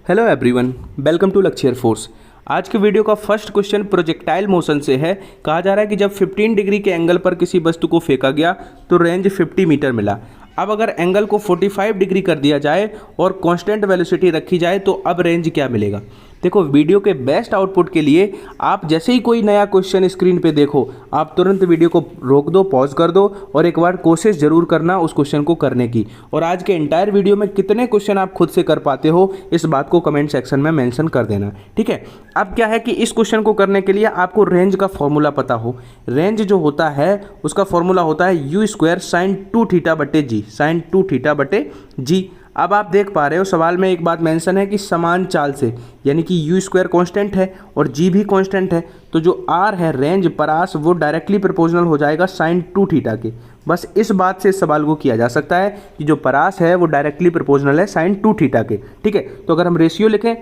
Hello everyone, welcome to लक्ष्य force. आज के वीडियो का फर्स्ट क्वेश्चन प्रोजेक्टाइल मोशन से है। कहा जा रहा है कि जब 15 डिग्री के एंगल पर किसी वस्तु को फेंका गया तो रेंज 50 मीटर मिला। अब अगर एंगल को 45 डिग्री कर दिया जाए और कांस्टेंट वेलोसिटी रखी जाए तो अब रेंज क्या मिलेगा। देखो, वीडियो के बेस्ट आउटपुट के लिए आप जैसे ही कोई नया क्वेश्चन स्क्रीन पे देखो, आप तुरंत वीडियो को रोक दो, पॉज कर दो और एक बार कोशिश जरूर करना उस क्वेश्चन को करने की। और आज के एंटायर वीडियो में कितने क्वेश्चन आप खुद से कर पाते हो, इस बात को कमेंट सेक्शन में मेंशन कर देना, ठीक है। अब क्या है कि इस क्वेश्चन को करने के लिए आपको रेंज का फॉर्मूला पता हो। रेंज जो होता है उसका फॉर्मूला होता है u² sin 2θ/g, sin 2θ/g। अब आप देख पा रहे हो सवाल में एक बात मेंशन है कि समान चाल से, यानी कि u² कांस्टेंट है और g भी कांस्टेंट है, तो जो r है रेंज परास वो डायरेक्टली प्रोपोर्शनल हो जाएगा sin 2θ के। बस इस बात से इस सवाल को किया जा सकता है कि जो परास है वो डायरेक्टली प्रोपोर्शनल है sin 2θ के, ठीक है। तो अगर हम रेशियो लिखें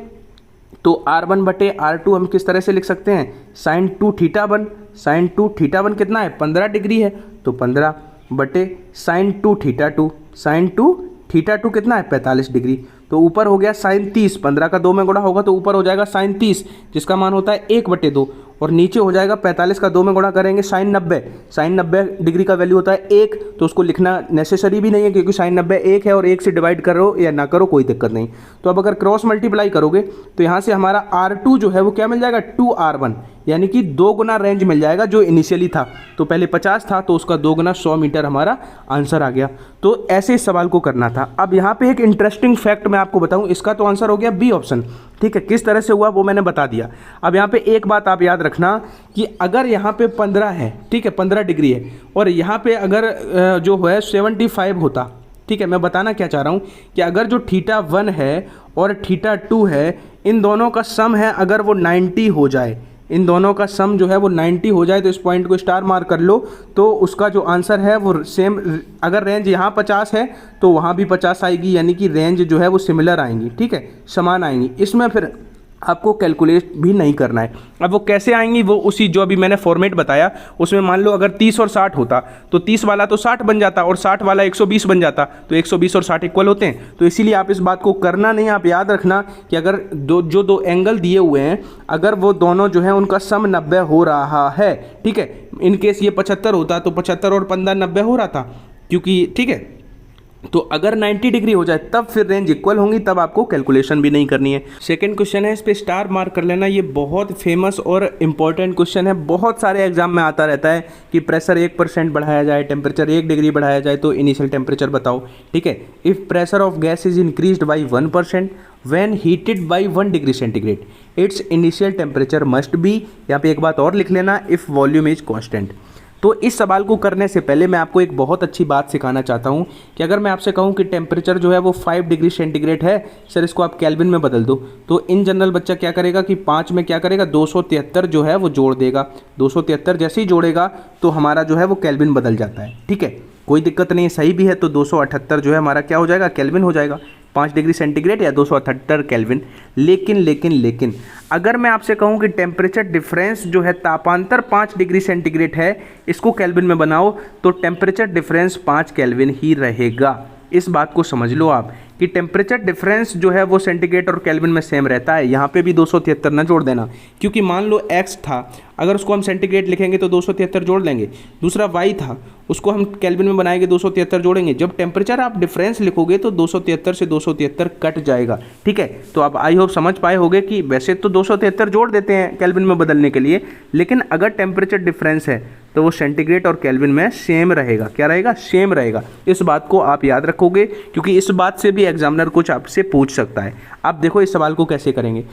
तो r1/r2 हम किस तरह से लिख सकते हैं, sin 2θ1। sin 2θ1 कितना है, 15 डिग्री है, तो 15/sin 2θ2। sin 2θ2 कितना है, 45 डिग्री, तो ऊपर हो गया sin 30। 15 का 2 में गुणा होगा तो ऊपर हो जाएगा sin 30, जिसका मान होता है 1/2, और नीचे हो जाएगा 45 का 2 में गुणा करेंगे sin 90। sin 90 डिग्री का वैल्यू होता है 1, तो उसको लिखना नेसेसरी भी नहीं है क्योंकि sin 90 1 है और 1 से डिवाइड करो या ना करो कोई दिक्कत नहीं। तो अब अगर क्रॉस मल्टीप्लाई करोगे तो यहाँ से हमारा R2 जो है वो क्या मिल जाएगा, 2R1, यानी कि 2 गुना रेंज मिल जाएगा जो इनिशियली था। तो पहले 50 था तो उसका 2 गुना 100 मीटर हमारा आंसर आ गया। तो ऐसे इस सवाल को करना था। अब यहाँ पे एक इंटरेस्टिंग फैक्ट मैं आपको बताऊँ, इसका तो आंसर हो गया बी ऑप्शन, ठीक है। किस तरह से हुआ वो मैंने बता दिया। अब यहाँ पे एक बात आप याद रखना कि अगर यहाँ पे 15 है, ठीक है, 15 डिग्री है, और यहाँ पे अगर जो है 75 होता, ठीक है। मैं बताना क्या चाह रहा हूँ कि अगर जो θ1 है और θ2 है, इन दोनों का सम है, अगर वो 90 हो जाए, इन दोनों का सम जो है वो 90 हो जाए, तो इस पॉइंट को स्टार मार्क कर लो, तो उसका जो आंसर है वो सेम। अगर रेंज यहाँ 50 है तो वहाँ भी 50 आएगी, यानी कि रेंज जो है वो सिमिलर आएंगी, ठीक है, समान आएंगी। इसमें फिर आपको कैलकुलेट भी नहीं करना है। अब वो कैसे आएंगी, वो उसी जो अभी मैंने फॉर्मेट बताया उसमें मान लो अगर 30 और 60 होता तो 30 वाला तो 60 बन जाता और 60 वाला 120 बन जाता, तो 120 और 60 इक्वल होते हैं। तो इसीलिए आप इस बात को करना नहीं, आप याद रखना कि अगर दो एंगल दिए हुए हैं, अगर वो दोनों जो है उनका सम 90 हो रहा है, ठीक है। इनकेस ये 75 होता तो 75 और 15 90 हो रहा था, क्योंकि ठीक है। तो अगर 90 डिग्री हो जाए तब फिर रेंज इक्वल होंगी, तब आपको कैलकुलेशन भी नहीं करनी है। सेकंड क्वेश्चन है, इस पे स्टार मार्क कर लेना। ये बहुत फेमस और इंपॉर्टेंट क्वेश्चन है, बहुत सारे एग्जाम में आता रहता है कि प्रेशर 1% बढ़ाया जाए, टेम्परेचर 1 डिग्री बढ़ाया जाए तो इनिशियल टेम्परेचर बताओ, ठीक है। If pressure of gas is increased by 1% when heated by 1 degree centigrade, it's initial temperature must be. यहाँ पे एक बात और लिख लेना, इफ़ वॉल्यूम इज कॉन्स्टेंट। तो इस सवाल को करने से पहले मैं आपको एक बहुत अच्छी बात सिखाना चाहता हूं कि अगर मैं आपसे कहूं कि टेम्परेचर जो है वो 5 डिग्री सेंटीग्रेड है, सर इसको आप केल्विन में बदल दो, तो इन जनरल बच्चा क्या करेगा कि 5 में क्या करेगा, 273 जो है वो जोड़ देगा। 273 जैसे ही जोड़ेगा तो हमारा जो है वो केल्विन बदल जाता है, ठीक है, कोई दिक्कत नहीं है। सही भी है तो 278 जो है हमारा क्या हो जाएगा, केल्विन हो जाएगा, 5 डिग्री सेंटीग्रेड या 278 केल्विन। लेकिन अगर मैं आपसे कहूं कि टेम्परेचर डिफरेंस जो है तापांतर 5 डिग्री सेंटीग्रेड है, इसको केल्विन में बनाओ, तो टेम्परेचर डिफरेंस 5 केल्विन ही रहेगा। इस बात को समझ लो आप कि टेम्परेचर डिफरेंस जो है वो सेंटीग्रेड और केल्विन में सेम रहता है। यहाँ पे भी 273 ना जोड़ देना, क्योंकि मान लो x था, अगर उसको हम सेंटीग्रेड लिखेंगे तो 273 जोड़ लेंगे। दूसरा y था, उसको हम केल्विन में बनाएंगे 273 जोड़ेंगे। जब टेम्परेचर आप डिफरेंस लिखोगे तो 273 से 273 कट जाएगा, ठीक है। तो आप आई होप समझ पाए होगे कि वैसे तो 273 जोड़ देते हैं केल्विन में बदलने के लिए, लेकिन अगर टेम्परेचर डिफरेंस है तो वो सेंटीग्रेड और केल्विन में सेम रहेगा। क्या रहेगा, सेम रहेगा। इस बात को आप याद रखोगे क्योंकि इस बात से भी एग्जामिनर कुछ आपसे पूछ सकता है। आप देखो इस सवाल को कैसे करेंगे।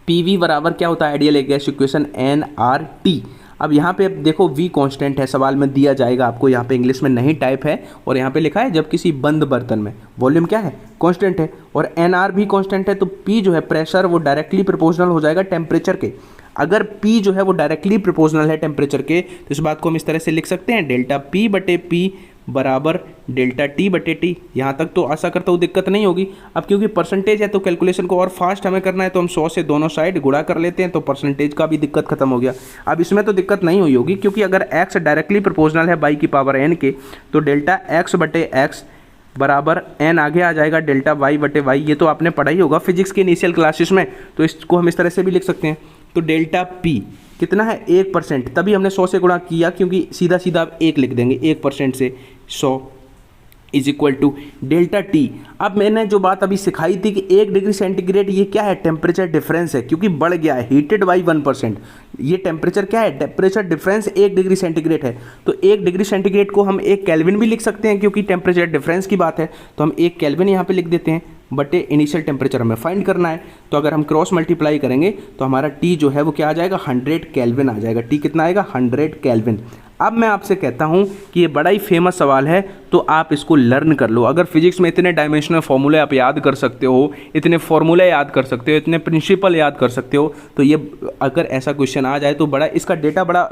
PV बराबर क्या होता है, आइडियल गैस इक्वेशन nRT। अब यहाँ पे देखो V कांस्टेंट है, सवाल में दिया जाएगा आपको, यहाँ पे इंग्लिश में नहीं टाइप है और यहाँ पे लिखा है जब किसी बंद बर्तन में वॉल्यूम क्या है, कांस्टेंट है, और NR भी कांस्टेंट है, तो P जो है प्रेशर वो डायरेक्टली प्रोपोर्शनल हो जाएगा टेम्परेचर के। अगर P जो है वो डायरेक्टली प्रोपोर्शनल है टेम्परेचर के, तो इस बात को हम इस तरह से लिख सकते हैं, ΔP/P बराबर ΔT/T। यहाँ तक तो आशा करता हूँ दिक्कत नहीं होगी। अब क्योंकि परसेंटेज है तो कैलकुलेशन को और फास्ट हमें करना है, तो हम 100 से दोनों साइड गुणा कर लेते हैं, तो परसेंटेज का भी दिक्कत खत्म हो गया। अब इसमें तो दिक्कत नहीं हुई होगी क्योंकि अगर x डायरेक्टली प्रोपोर्शनल है बाई की पावर n के, तो ΔX/x बराबर n आगे आ जाएगा डेल्टा y बटे y। ये तो आपने पढ़ा ही होगा फिजिक्स के इनिशियल क्लासेस में, तो इसको हम इस तरह से भी लिख सकते हैं। तो डेल्टा p कितना है 1%, तभी हमने 100 से गुणा किया, क्योंकि सीधा सीधा आप 1 लिख देंगे, 1% से 100 is equal to delta T. अब मैंने जो बात अभी सिखाई थी कि 1 डिग्री सेंटीग्रेड ये क्या है, टेम्परेचर डिफरेंस है, क्योंकि बढ़ गया है, हीटेड बाई 1%। ये टेम्परेचर क्या है, टेम्परेचर डिफरेंस 1 डिग्री सेंटीग्रेड है। तो 1 डिग्री सेंटीग्रेड को हम 1 केल्विन भी लिख सकते हैं, क्योंकि टेम्परेचर डिफरेंस की बात है। तो हम 1 केल्विन यहाँ पे लिख देते हैं, बटे इनिशियल टेम्परेचर हमें फाइंड करना है। तो अगर हम क्रॉस मल्टीप्लाई करेंगे तो हमारा टी जो है वो क्या आ जाएगा, 100 केल्विन आ जाएगा। टी कितना आएगा, 100 केल्विन। अब मैं आपसे कहता हूँ कि ये बड़ा ही फेमस सवाल है, तो आप इसको लर्न कर लो। अगर फिजिक्स में इतने डायमेंशनल फॉर्मूले आप याद कर सकते हो, इतने फॉर्मूले याद कर सकते हो, इतने प्रिंसिपल याद कर सकते हो, तो ये अगर ऐसा क्वेश्चन आ जाए तो बड़ा इसका डेटा बड़ा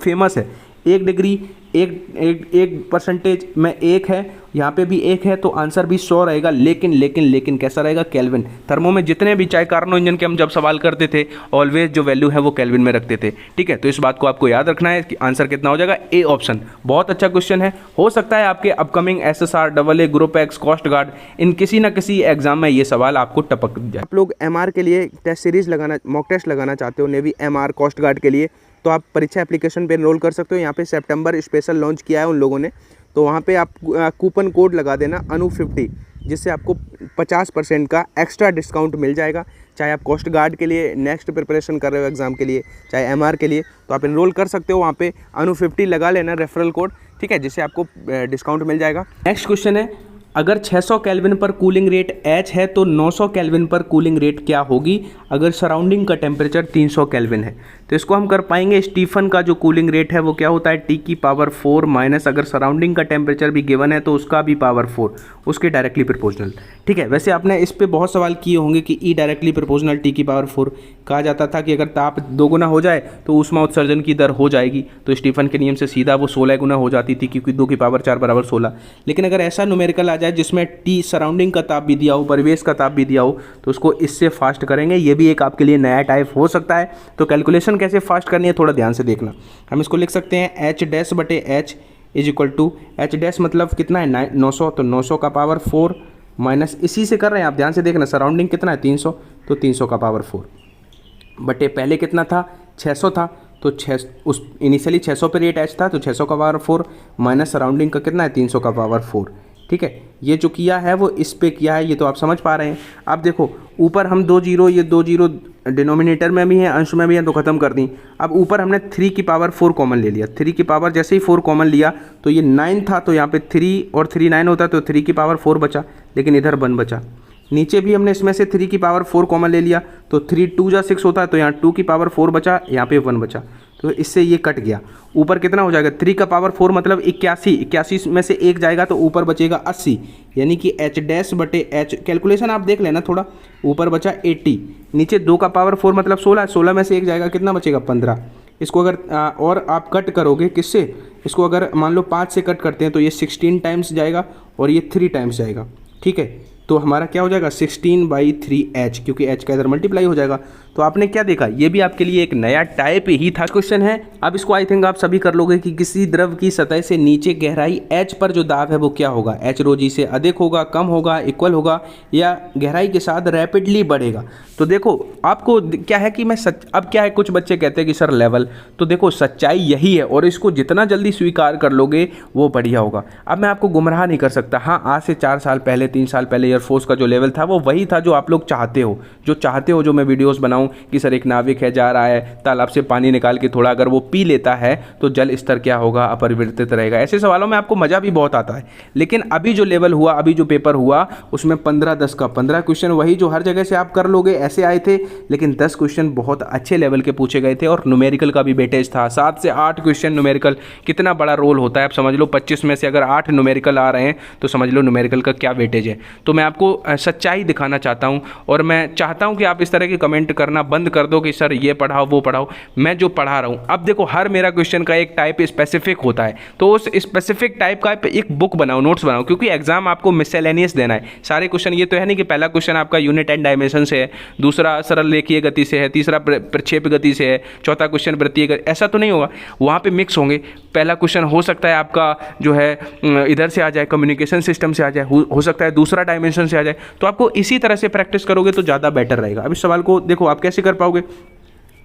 फेमस है। 1 डिग्री 1% में 1 है, यहाँ पे भी 1 है, तो आंसर भी 100 रहेगा। लेकिन कैसा रहेगा, केल्विन। थर्मो में जितने भी, चाहे कार्नो इंजन के हम जब सवाल करते थे, ऑलवेज जो वैल्यू है वो केल्विन में रखते थे। ठीक है, तो इस बात को आपको याद रखना है कि आंसर कितना हो जाएगा, ए ऑप्शन। बहुत अच्छा क्वेश्चन है, हो सकता है आपके upcoming SSR, AA, group X, coast guard, इन किसी ना किसी एग्जाम में ये सवाल आपको टपक जाए। आप लोग MR के लिए टेस्ट सीरीज लगाना, मॉक टेस्ट लगाना चाहते हो, नेवी MR, कोस्ट गार्ड के लिए, तो आप परीक्षा एप्लीकेशन पे एनरोल कर सकते हो। यहाँ पे सितंबर स्पेशल लॉन्च किया है उन लोगों ने, तो वहाँ पे आप कूपन कोड लगा देना अनु50, जिससे आपको 50% का एक्स्ट्रा डिस्काउंट मिल जाएगा। चाहे आप कोस्ट गार्ड के लिए नेक्स्ट प्रिपरेशन कर रहे हो एग्जाम के लिए, चाहे MR के लिए, तो आप एनरोल कर सकते हो। वहाँ पे अनु50 लगा लेना रेफरल कोड, ठीक है, जिससे आपको डिस्काउंट मिल जाएगा। नेक्स्ट क्वेश्चन है, अगर 600 केल्विन पर कूलिंग रेट H है तो 900 केल्विन पर कूलिंग रेट क्या होगी अगर सराउंडिंग का टेम्परेचर 300 केल्विन है। तो इसको हम कर पाएंगे, स्टीफन का जो कूलिंग रेट है वो क्या होता है, T की पावर 4 माइनस अगर सराउंडिंग का टेम्परेचर भी गिवन है तो उसका भी पावर 4, उसके डायरेक्टली प्रोपोर्शनल। ठीक है, वैसे आपने इस पे बहुत सवाल किए होंगे कि E डायरेक्टली प्रोपोर्शनल T की पावर 4। कहा जाता था कि अगर ताप 2 गुना हो जाए तो ऊष्मा उत्सर्जन की दर हो जाएगी, तो स्टीफन के नियम से सीधा वो 16 गुना हो जाती थी, क्योंकि 2 की पावर 4 बराबर 16। लेकिन अगर ऐसा न्यूमेरिकल आ जाए जिसमें T सराउंडिंग का ताप भी दिया हो, परिवेश का ताप भी दिया हो, तो उसको इससे फास्ट करेंगे। ये भी एक आपके लिए नया टाइप हो सकता है। तो कैलकुलेशन कैसे फास्ट करनी है थोड़ा ध्यान से देखना। हम इसको लिख सकते हैं H डैश बटे H is equal to, H dash मतलब कितना है 900, तो 900 का पावर 4 माइनस, इसी से कर रहे हैं आप, ध्यान से देखना, सराउंडिंग कितना है 300, तो 300 का पावर 4 बटे पहले कितना था 600 था, तो 6 उस इनिशियली 600 पे रेट H था, तो 600 का पावर 4 माइनस सराउंडिंग का कितना है 300 का पावर 4। ठीक है, ये जो किया है वो इस पे किया है, ये तो आप समझ पा रहे हैं। अब देखो ऊपर हम 2 जीरो, ये 2 जीरो डिनोमिनेटर में भी है, अंश में भी है, तो ख़त्म कर दी। अब ऊपर हमने 3 की पावर 4 कॉमन ले लिया, 3 की पावर जैसे ही 4 कॉमन लिया तो ये 9 था, तो यहाँ पे 3 और 3 9 होता, तो 3 की पावर 4 बचा, लेकिन इधर 1 बचा। नीचे भी हमने इसमें से 3 की पावर 4 कॉमन ले लिया, तो 3 2 जा 6 होता है, तो यहाँ 2 की पावर 4 बचा, यहाँ पे 1 बचा, तो इससे ये कट गया। ऊपर कितना हो जाएगा 3 का पावर 4 मतलब 81 में से 1 जाएगा, तो ऊपर बचेगा 80, यानी कि H डैश बटे H, कैलकुलेशन आप देख लेना थोड़ा, ऊपर बचा 80, नीचे 2 का पावर 4 मतलब 16, 16 में से 1 जाएगा, कितना बचेगा 15। इसको अगर और आप कट करोगे किससे, इसको अगर मान लो 5 से कट करते हैं तो ये 16 टाइम्स जाएगा और ये 3 टाइम्स जाएगा। ठीक है, तो हमारा क्या हो जाएगा 16/3H, क्योंकि H का इधर मल्टीप्लाई हो जाएगा। तो आपने क्या देखा, ये भी आपके लिए एक नया टाइप ही था क्वेश्चन है। अब इसको आई थिंक आप सभी कर लोगे कि किसी द्रव की सतह से नीचे गहराई H पर जो दाब है वो क्या होगा, H रो जी से अधिक होगा, कम होगा, इक्वल होगा, या गहराई के साथ रैपिडली बढ़ेगा। तो देखो आपको क्या है कि अब क्या है, कुछ बच्चे कहते हैं कि सर लेवल, तो देखो सच्चाई यही है और इसको जितना जल्दी स्वीकार कर लोगे वो बढ़िया होगा। अब मैं आपको गुमराह नहीं कर सकता, हाँ आज से 4 साल पहले 3 साल पहले एयरफोर्स का जो लेवल था वो वही था जो आप लोग चाहते हो, जो मैं वीडियोस बनाऊं कि सर एक नाविक है जा रहा है तालाब से पानी निकाल के थोड़ा अगर वो पी लेता है तो जल स्तर क्या होगा, अपरिवर्तित रहेगा। ऐसे सवालों में आपको मज़ा भी बहुत आता है। लेकिन अभी जो लेवल हुआ, अभी जो पेपर हुआ उसमें 15-10 का 15 क्वेश्चन वही जो हर जगह से आप कर लोगे ऐसे आए थे, लेकिन 10 क्वेश्चन बहुत अच्छे लेवल के पूछे गए थे और न्यूमेरिकल का भी वेटेज था। 7 से 8 क्वेश्चन न्यूमेरिकल, कितना बड़ा रोल होता है आप समझ लो। 25 में से अगर 8 न्यूमेरिकल आ रहे हैं तो समझ लो न्यूमेरिकल का क्या वेटेज है। तो मैं मैं आपको सच्चाई दिखाना चाहता हूँ और मैं चाहता हूँ कि आप इस तरह के कमेंट करना बंद कर दो कि सर ये पढ़ाओ वो पढ़ाओ। मैं जो पढ़ा रहा हूँ, अब देखो हर मेरा क्वेश्चन का एक टाइप स्पेसिफिक होता है, तो उस स्पेसिफिक टाइप का एक बुक बनाओ, नोट्स बनाओ, क्योंकि एग्जाम आपको मिसलेनियस देना है। सारे क्वेश्चन ये तो है नहीं कि पहला क्वेश्चन आपका यूनिट एंड डायमेंशन से है, दूसरा सरल रेखीय गति से है, तीसरा प्रक्षेप गति से है, चौथा क्वेश्चन वृत्तीय गति, ऐसा तो नहीं होगा। वहाँ पे मिक्स होंगे। पहला क्वेश्चन हो सकता है आपका जो है इधर से आ जाए, कम्युनिकेशन सिस्टम से आ जाए, हो सकता है दूसरा डायमेंशन से आ जाए। तो आपको इसी तरह से प्रैक्टिस करोगे तो ज़्यादा बेटर रहेगा। अब इस सवाल को देखो आप कैसे कर पाओगे।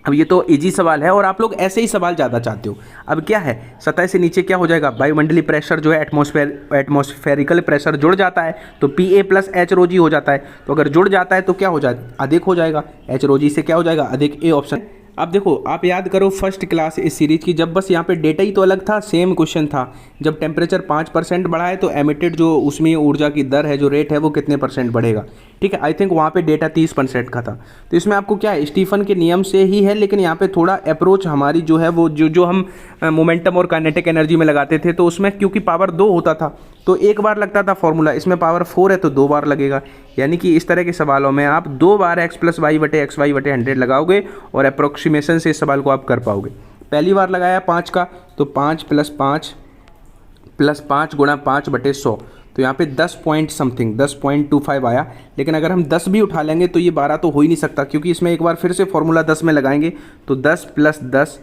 अब ये तो इजी सवाल है और आप लोग ऐसे ही सवाल ज़्यादा चाहते हो। अब क्या है, सतह से नीचे क्या हो जाएगा, वायुमंडलीय प्रेशर जो है एटमॉस्फेरिकल प्रेशर जुड़ जाता है तो PA + H ρg हो जाता है। तो अगर जुड़ जाता है तो क्या हो जाएगा, अधिक हो जाएगा। H ρg से क्या हो जाएगा, अधिक। A option. अब देखो आप याद करो फर्स्ट क्लास इस सीरीज की, जब बस यहाँ पे डेटा ही तो अलग था, सेम क्वेश्चन था। जब टेम्परेचर 5% बढ़ा है तो एमिटेड जो उसमें ऊर्जा की दर है, जो रेट है, वो कितने % बढ़ेगा। ठीक है, आई थिंक वहाँ पे डेटा 30% का था। तो इसमें आपको क्या है, स्टीफन के नियम से ही है, लेकिन यहाँ पे थोड़ा अप्रोच हमारी जो है वो जो हम मोमेंटम और काइनेटिक एनर्जी में लगाते थे, तो उसमें क्योंकि पावर 2 होता था तो एक बार लगता था फॉर्मूला, इसमें पावर 4 है तो 2 बार लगेगा। यानी कि इस तरह के सवालों में आप 2 बार x + y/xy/100 लगाओगे और अप्रोक्सीमेशन से इस सवाल को आप कर पाओगे। पहली बार लगाया 5 का तो 5 + 5 + 5 × 5/100, तो यहाँ पे 10 पॉइंट समथिंग 10.25 आया। लेकिन अगर हम 10 भी उठा लेंगे तो ये 12 तो हो ही नहीं सकता, क्योंकि इसमें एक बार फिर से फॉर्मूला 10 में लगाएंगे तो 10 + 10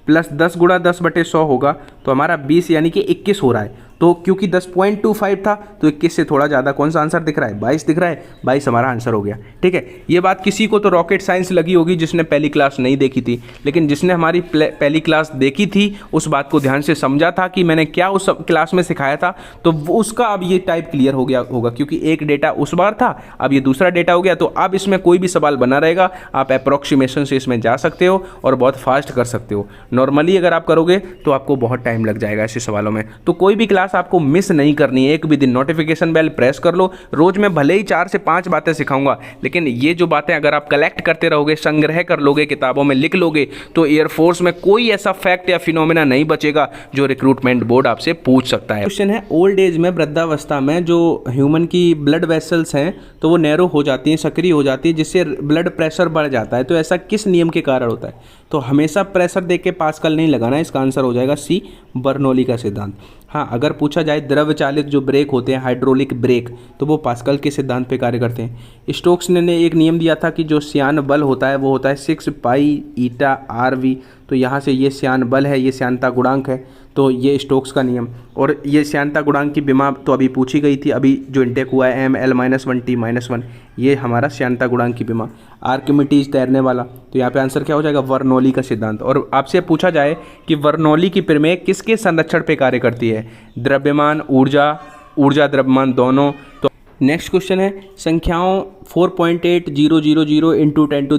+ 10 × 10/100 होगा, तो हमारा 20 यानी कि 21 हो रहा है। तो क्योंकि 10.25 था तो 21 से थोड़ा ज़्यादा, कौन सा आंसर दिख रहा है, 22 दिख रहा है, 22 हमारा आंसर हो गया। ठीक है, ये बात किसी को तो रॉकेट साइंस लगी होगी जिसने पहली क्लास नहीं देखी थी, लेकिन जिसने हमारी पहली क्लास देखी थी उस बात को ध्यान से समझा था कि मैंने क्या उस क्लास में सिखाया था, तो उसका अब ये टाइप क्लियर हो गया होगा। क्योंकि एक डेटा उस बार था, अब ये दूसरा डेटा हो गया, तो अब इसमें कोई भी सवाल बना रहेगा, आप अप्रोक्सीमेशन से इसमें जा सकते हो और बहुत फास्ट कर सकते हो। नॉर्मली अगर आप करोगे तो आपको बहुत टाइम लग जाएगा ऐसे सवालों में। तो कोई भी क्लास आपको मिस नहीं करनी है, एक भी दिन। नोटिफिकेशन बेल प्रेस कर लो। रोज मैं भले ही 4 से 5 बातें सिखाऊंगा, लेकिन ये जो बातें अगर आप कलेक्ट करते रहोगे, संग्रह कर लोगे, किताबों में लिख लोगे, तो एयरफोर्स में कोई ऐसा फैक्ट या फिनोमेना नहीं बचेगा जो रिक्रूटमेंट बोर्ड आपसे पूछ सकता है। क्वेश्चन है, ओल्ड एज में, वृद्धावस्था में जो ह्यूमन की ब्लड वेसल्स हैं तो वो नैरो हो जाती हैं, सक्रिय हो जाती है, जिससे ब्लड प्रेशर बढ़ जाता है। तो ऐसा किस नियम के कारण होता है। तो हमेशा प्रेशर देख के पास्कल नहीं लगाना है, इसका आंसर हो जाएगा सी, बर्नौली का सिद्धांत। हाँ, अगर पूछा जाए द्रव चालित जो ब्रेक होते हैं, हाइड्रोलिक ब्रेक, तो वो पास्कल के सिद्धांत पे कार्य करते हैं। स्टोक्स ने एक नियम दिया था कि जो श्यान बल होता है वो होता है 6π/RV। तो यहाँ से ये श्यान बल है, ये श्यानता गुणांक है, तो ये स्टोक्स का नियम। और ये श्यानता गुणांक की विमा तो अभी पूछी गई थी, अभी जो इंटेक हुआ है mL-1t-1, ये हमारा श्यानता गुणांक की विमा। आर्किमिडीज तैरने वाला, तो यहाँ पे आंसर क्या हो जाएगा, बर्नौली का सिद्धांत। और आपसे पूछा जाए कि बर्नौली की प्रमेय किसके संरक्षण पे कार्य करती है, द्रव्यमान, ऊर्जा द्रव्यमान दोनों। तो नेक्स्ट क्वेश्चन है, संख्याओं 4.8000 ×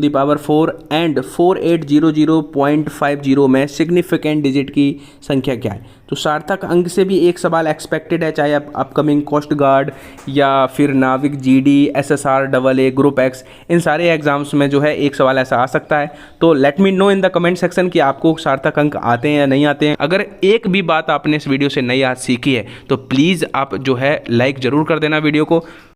10⁴ एंड 4800.50 में सिग्निफिकेंट डिजिट की संख्या क्या है। तो सार्थक अंक से भी एक सवाल एक्सपेक्टेड है, चाहे अपकमिंग कोस्ट गार्ड या फिर नाविक, GD, SSR, AA, group X, इन सारे एग्जाम्स में जो है एक सवाल ऐसा आ सकता है। तो let me know in the comment section कि आपको सार्थक अंक आते हैं या नहीं आते हैं। अगर एक भी बात आपने इस वीडियो से नई आज सीखी है तो प्लीज़ आप जो है लाइक ज़रूर कर देना वीडियो को।